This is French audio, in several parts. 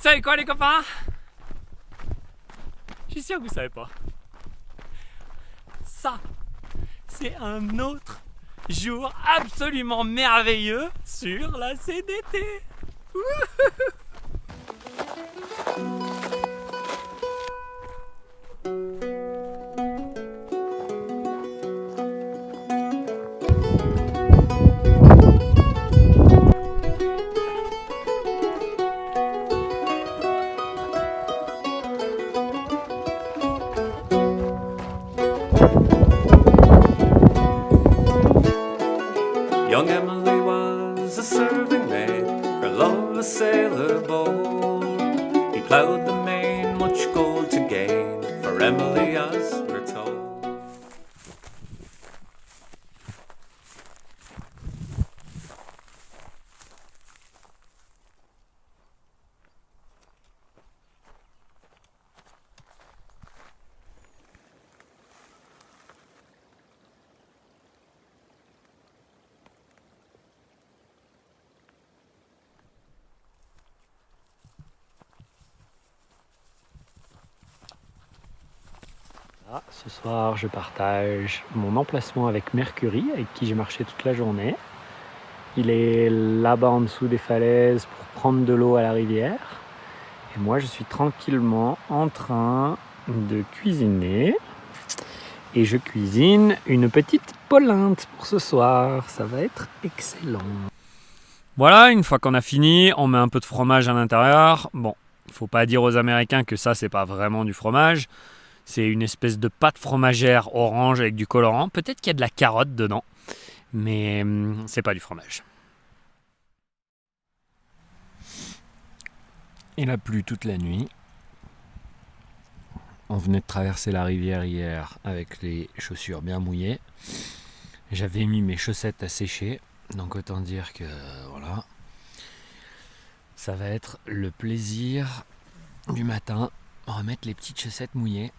savez quoi les copains? Je suis sûr que vous savez pas. Ça, c'est un autre jour absolument merveilleux sur la CDT. Young Emily was a serving maid, her love a sailor bold. He ploughed the main, much gold to gain, for Emily as we're told. Ce soir, je partage mon emplacement avec Mercury, avec qui j'ai marché toute la journée. Il est là-bas en dessous des falaises pour prendre de l'eau à la rivière. Et moi, je suis tranquillement en train de cuisiner. Et je cuisine une petite polenta pour ce soir. Ça va être excellent. Voilà, une fois qu'on a fini, on met un peu de fromage à l'intérieur. Bon, il ne faut pas dire aux Américains que ça, c'est pas vraiment du fromage. C'est une espèce de pâte fromagère orange avec du colorant. Peut-être qu'il y a de la carotte dedans, mais c'est pas du fromage. Il a plu toute la nuit. On venait de traverser la rivière hier avec les chaussures bien mouillées. J'avais mis mes chaussettes à sécher, donc autant dire que voilà. Ça va être le plaisir du matin, remettre les petites chaussettes mouillées.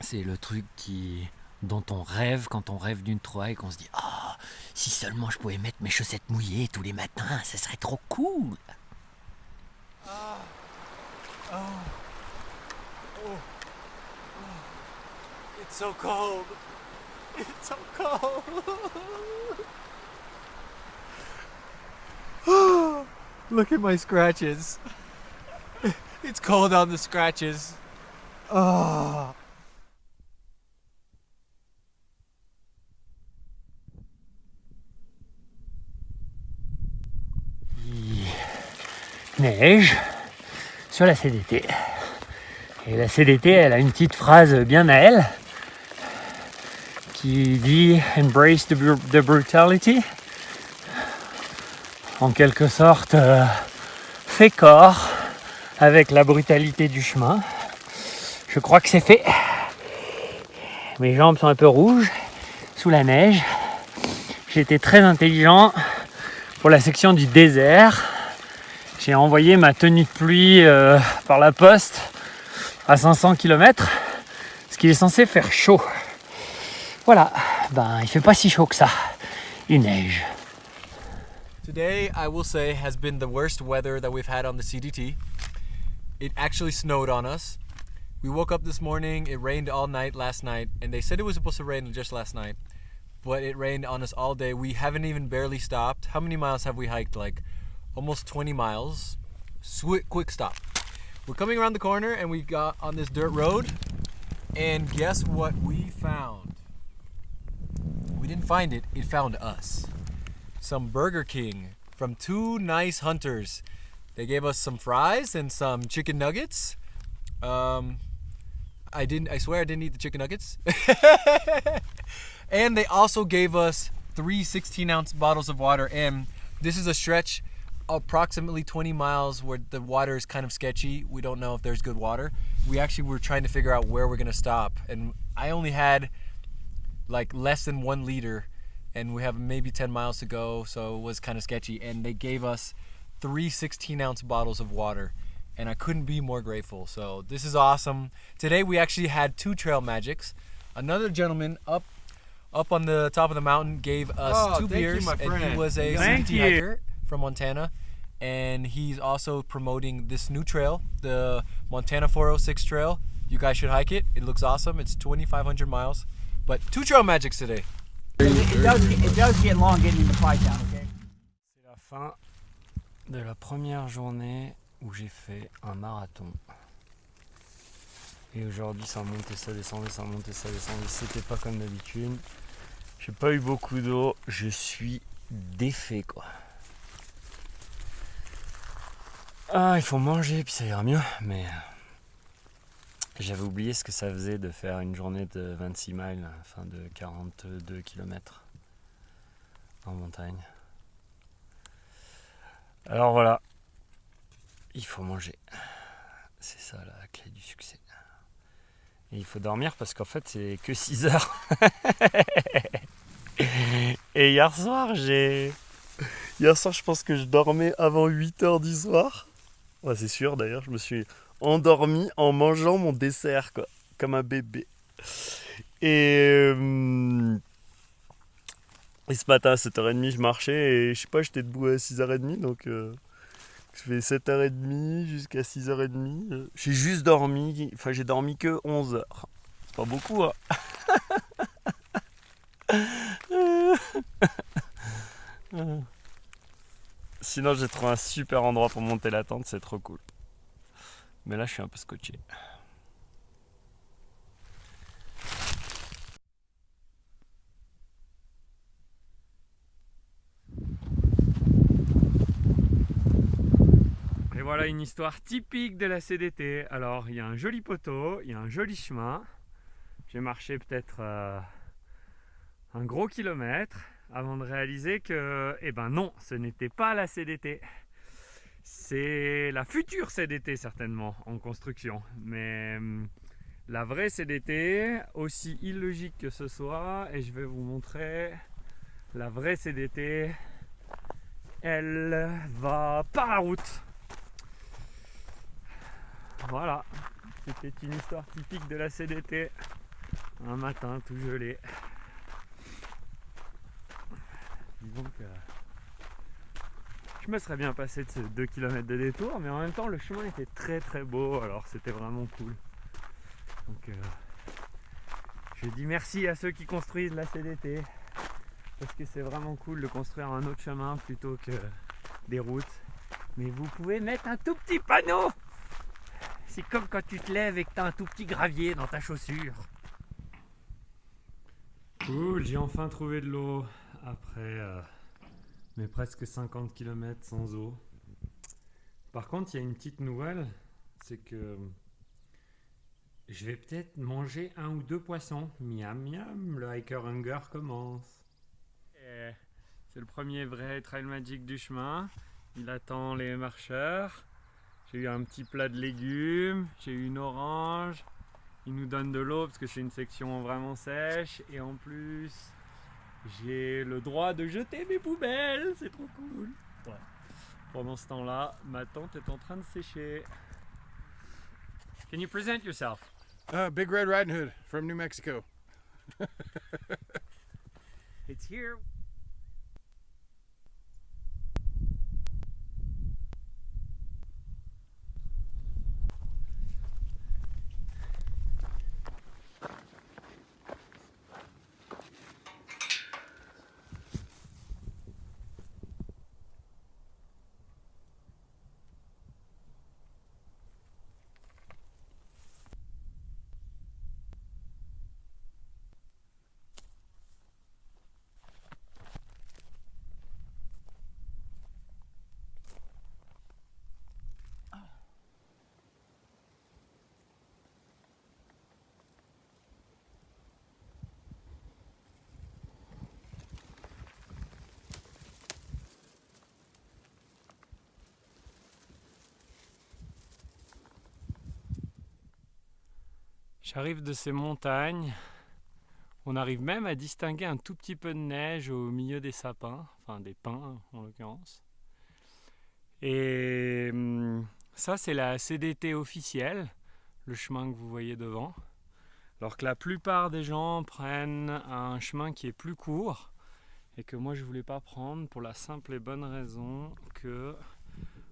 C'est le truc dont on rêve quand on rêve d'une trouvaille, qu'on se dit « Ah, si seulement je pouvais mettre mes chaussettes mouillées tous les matins, ça serait trop cool !» It's so cold. It's so cold. Look at my scratches. It's cold on the scratches. Oh. Neige sur la CDT. Et la CDT, elle a une petite phrase bien à elle qui dit « Embrace the brutality ». En quelque sorte, fais corps avec la brutalité du chemin. Je crois que c'est fait. Mes jambes sont un peu rouges sous la neige. J'ai été très intelligent pour la section du désert. J'ai envoyé ma tenue de pluie par la poste à 500 km, ce qui est censé faire chaud. Voilà, il fait pas si chaud que ça. Il neige. Today, I will say, has been the worst weather that we've had on the CDT. It actually snowed on us. We woke up this morning, it rained all night last night, and they said it was supposed to rain just last night, but it rained on us all day. We haven't even barely stopped. How many miles have we hiked? Like almost 20 miles. Quick stop. We're coming around the corner and we got on this dirt road, and guess what we found? We didn't find it, it found us. Some Burger King from two nice hunters. They gave us some fries and some chicken nuggets. I swear I didn't eat the chicken nuggets. And they also gave us 3 16-ounce bottles of water, and this is a stretch approximately 20 miles where the water is kind of sketchy. We don't know if there's good water. We actually were trying to figure out where we're gonna stop, and I only had like less than 1 liter, and we have maybe 10 miles to go, so it was kind of sketchy. And they gave us 3 16-ounce bottles of water, and I couldn't be more grateful. So this is awesome. Today we actually had 2 trail magics. Another gentleman up on the top of the mountain gave us 2 beers, and he was a CDT hiker from Montana, and he's also promoting this new trail, the Montana 406 trail. You guys should hike it. It looks awesome. It's 2,500 miles. But 2 trail magics today. It does get long getting into Pie Town, okay? C'est la fin de la première journée où j'ai fait un marathon. Et aujourd'hui ça montait, ça descendait, ça montait, ça descendait. C'était pas comme d'habitude. J'ai pas eu beaucoup d'eau. Je suis défait quoi. Ah, il faut manger puis ça ira mieux. Mais j'avais oublié ce que ça faisait de faire une journée de 26 miles, enfin de 42 km en montagne. Alors voilà, il faut manger. C'est ça la clé du succès. Et il faut dormir parce qu'en fait c'est que 6 heures. Et hier soir je pense que je dormais avant 8 heures du soir. Ouais, c'est sûr d'ailleurs, je me suis endormi en mangeant mon dessert quoi, comme un bébé. Et ce matin à 7h30 je marchais et je sais pas, j'étais debout à 6h30 donc je fais 7h30 jusqu'à 6h30. J'ai juste dormi, enfin j'ai dormi que 11 heures. C'est pas beaucoup hein. Sinon j'ai trouvé un super endroit pour monter la tente, c'est trop cool. Mais là je suis un peu scotché. Et voilà une histoire typique de la CDT. Alors il y a un joli poteau, il y a un joli chemin. J'ai marché peut-être un gros kilomètre avant de réaliser que, eh ben non, ce n'était pas la CDT. C'est la future CDT certainement en construction. Mais la vraie CDT, aussi illogique que ce soit, et je vais vous montrer, la vraie CDT, elle va par la route. Voilà, c'était une histoire typique de la CDT. Un matin tout gelé. Disons que je me serais bien passé de ces 2 km de détour, mais en même temps le chemin était très très beau, alors c'était vraiment cool. Donc je dis merci à ceux qui construisent la CDT, parce que c'est vraiment cool de construire un autre chemin plutôt que des routes. Mais vous pouvez mettre un tout petit panneau. C'est comme quand tu te lèves et que tu as un tout petit gravier dans ta chaussure. Cool, j'ai enfin trouvé de l'eau après mes presque 50 km sans eau. Par contre, il y a une petite nouvelle, c'est que je vais peut-être manger 1 ou 2 poissons. Miam miam, le hiker hunger commence. C'est le premier vrai trail magic du chemin. Il attend les marcheurs. J'ai eu un petit plat de légumes, j'ai eu une orange. Il nous donne de l'eau parce que c'est une section vraiment sèche. Et en plus, j'ai le droit de jeter mes poubelles. C'est trop cool. Ouais. Pendant ce temps-là, ma tente est en train de sécher. Can you present yourself? Big Red Riding Hood from New Mexico. It's here. J'arrive de ces montagnes, on arrive même à distinguer un tout petit peu de neige au milieu des sapins, enfin des pins en l'occurrence. Et ça c'est la CDT officielle, le chemin que vous voyez devant. Alors que la plupart des gens prennent un chemin qui est plus court et que moi je voulais pas prendre pour la simple et bonne raison que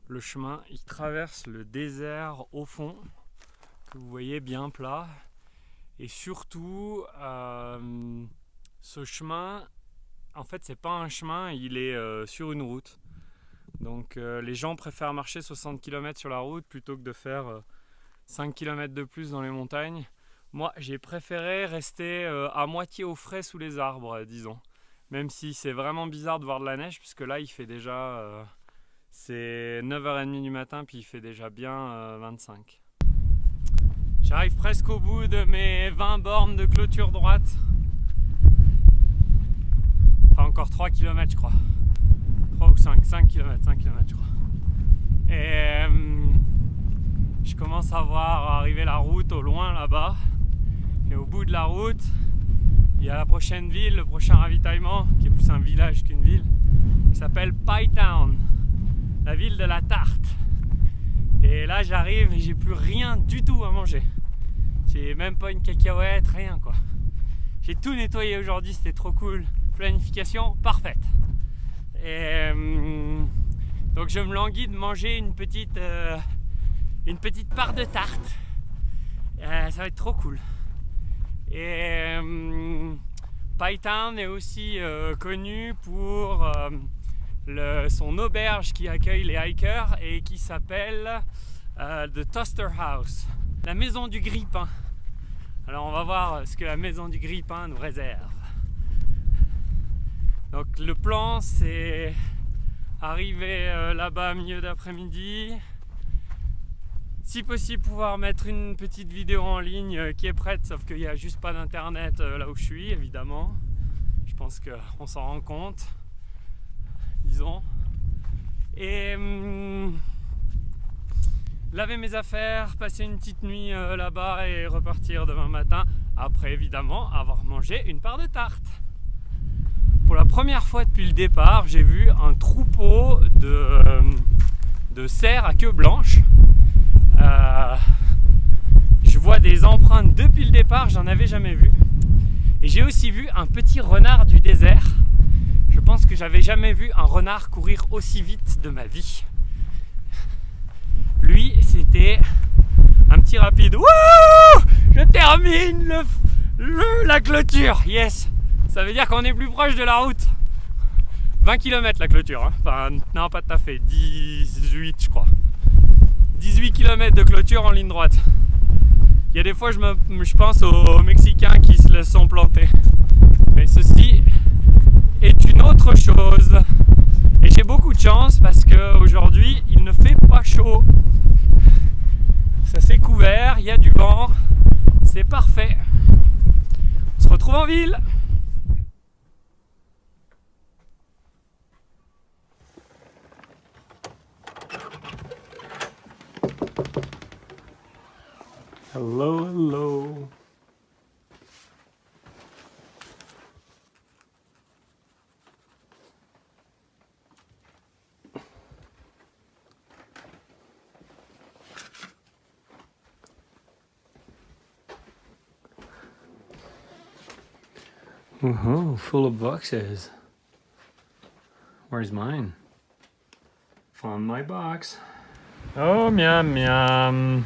Le chemin, il traverse le désert au fond, que vous voyez bien plat. Et surtout, ce chemin, en fait, c'est pas un chemin, il est sur une route. Donc les gens préfèrent marcher 60 km sur la route plutôt que de faire 5 km de plus dans les montagnes. Moi, j'ai préféré rester à moitié au frais sous les arbres, disons. Même si c'est vraiment bizarre de voir de la neige, puisque là, il fait déjà... c'est 9h30 du matin, puis il fait déjà bien 25. J'arrive presque au bout de mes 20 bornes de clôture droite. Enfin, encore 3 km, je crois. 3 ou 5 km, 5 km, je crois. Et je commence à voir arriver la route au loin là-bas. Et au bout de la route, il y a la prochaine ville, le prochain ravitaillement, qui est plus un village qu'une ville, qui s'appelle Pie Town, la ville de la tarte. Et là j'arrive et j'ai plus rien du tout à manger. J'ai même pas une cacahuète, rien quoi. J'ai tout nettoyé aujourd'hui, c'était trop cool. Planification parfaite. Et donc je me languis de manger une petite part de tarte. Ça va être trop cool. Et Pie Town est aussi connu pour son auberge qui accueille les hikers et qui s'appelle The Toaster House, la maison du grille-pain. Alors on va voir ce que la maison du grille-pain nous réserve. Donc le plan, c'est arriver là-bas milieu d'après-midi. Si possible, pouvoir mettre une petite vidéo en ligne qui est prête, sauf qu'il n'y a juste pas d'internet là où je suis, évidemment. Je pense qu'on s'en rend compte, disons. Et laver mes affaires, passer une petite nuit là-bas et repartir demain matin. Après, évidemment, avoir mangé une part de tarte. Pour la première fois depuis le départ, j'ai vu un troupeau de cerfs à queue blanche. Je vois des empreintes depuis le départ, j'en avais jamais vu. Et j'ai aussi vu un petit renard du désert. Je pense que j'avais jamais vu un renard courir aussi vite de ma vie. Lui, c'était un petit rapide. Wouh! Je termine la clôture. Yes! Ça veut dire qu'on est plus proche de la route. 20 km la clôture. Hein. Enfin, non, pas tout à fait. 18, je crois. 18 km de clôture en ligne droite. Il y a des fois, je pense aux Mexicains qui se laissent planter. Mais ceci est une autre chose. Et j'ai beaucoup de chance parce qu'aujourd'hui, il ne fait pas chaud. Ça s'est couvert, il y a du vent. C'est parfait. On se retrouve en ville. Hello, hello. Full of boxes. Where's mine? Found my box. Oh, miam, miam.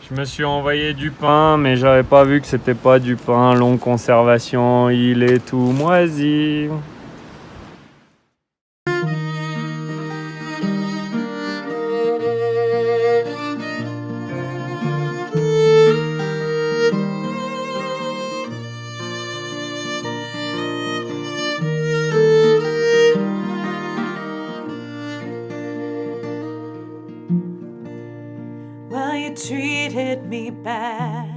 Je me suis envoyé du pain, mais j'avais pas vu que c'était pas du pain longue conservation. Il est tout moisi. Well, you treated me bad.